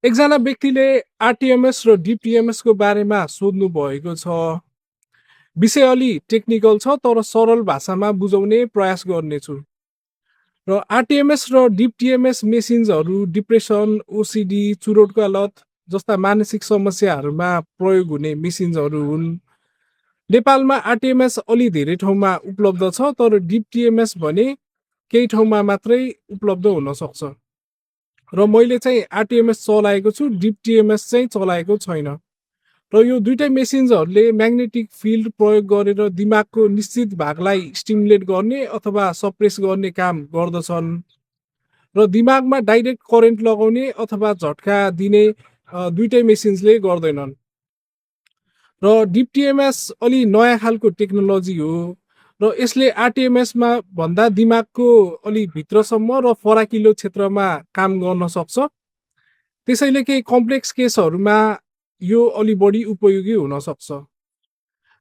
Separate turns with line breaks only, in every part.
एकजना व्यक्तिले आरटिएमएस र डिपिएमएस को बारेमा सोध्नु भएको छ। विषय अलि टेक्निकल छ तर सरल भाषामा बुझाउने प्रयास गर्नेछु। र आरटिएमएस र डिपिएमएस मेसिन्सहरू डिप्रेसन, ओसिडी, चुरोटका लत जस्ता मानसिक समस्याहरूमा प्रयोग हुने मेसिन्सहरू हुन्। नेपालमा आरटिएमएस अलि धेरै ठाउँमा उपलब्ध छ तर डिपिएमएस भने केही ठाउँमा मात्रै उपलब्ध हुन सक्छ। र मैले चाहिँ आरटिएमएस चलाएको छु, डिपिएमएस चाहिँ चलाएको छैन। र यो दुईटै मेसिन्सहरूले म्याग्नेटिक फिल्ड प्रयोग गरेर दिमागको निश्चित भागलाई स्टिमुलेट गर्ने अथवा सप्रेस गर्ने काम गर्दछन्। र दिमागमा डाइरेक्ट करेन्ट लगाउने अथवा झट्का दिने दुईटै मेसिन्सले गर्दैनन्। र डिपिएमएस अलि नयाँ खालको टेक्नोलोजी हो र यसले आरटिएमएसमा भन्दा दिमागको अलि भित्रसम्म र फराकिलो क्षेत्रमा काम गर्न सक्छ। त्यसैले केही कम्प्लेक्स केसहरूमा यो अलि बढी उपयोगी हुन सक्छ।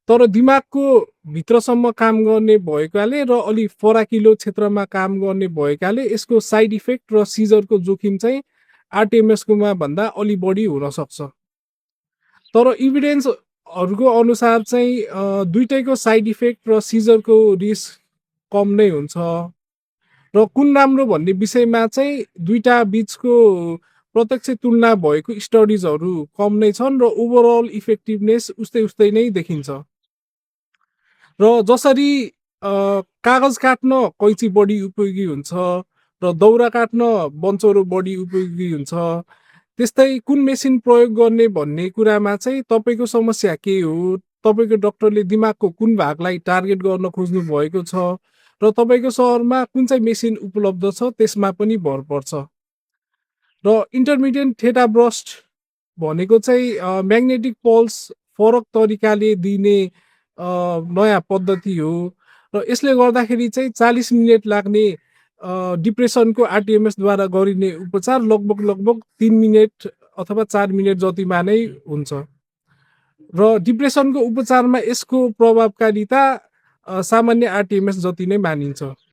तर दिमागको भित्रसम्म काम गर्ने भएकाले र अलि फराकिलो क्षेत्रमा काम गर्ने भएकाले यसको साइड इफेक्ट र सिजरको जोखिम चाहिँ आरटिएमएसकोमा भन्दा अलि बढी हुन सक्छ। तर इभिडेन्सहरूको अनुसार चाहिँ दुईटैको साइड इफेक्ट र सिजरको रिस्क कम नै हुन्छ। र कुन राम्रो भन्ने विषयमा चाहिँ दुईटा बिचको प्रत्यक्ष तुलना भएको स्टडिजहरू कम नै छन् र ओभरअल इफेक्टिभनेस उस्तै उस्तै नै देखिन्छ। र जसरी कागज काट्न कैँची बढी उपयोगी हुन्छ र दाउरा काट्न बन्चरो बढी उपयोगी हुन्छ, त्यस्तै कुन मेसिन प्रयोग गर्ने भन्ने कुरामा चाहिँ तपाईँको समस्या के हो, तपाईँको डक्टरले दिमागको कुन भागलाई टार्गेट गर्न खोज्नु भएको छ र तपाईँको सहरमा कुन चाहिँ मेसिन उपलब्ध छ त्यसमा पनि भर पर्छ। र इन्टरमिडिएट थेटा ब्रस्ट भनेको चाहिँ म्याग्नेटिक पल्स फरक तरिकाले दिने नयाँ पद्धति हो र यसले गर्दाखेरि चाहिँ 40 मिनट लाग्ने डिप्रेसनको आरटिएमएसद्वारा गरिने उपचार लगभग लगभग 3 मिनट अथवा 4 मिनट जतिमा नै हुन्छ। र डिप्रेसनको उपचारमा यसको प्रभावकारिता सामान्य आरटिएमएस जति नै मानिन्छ।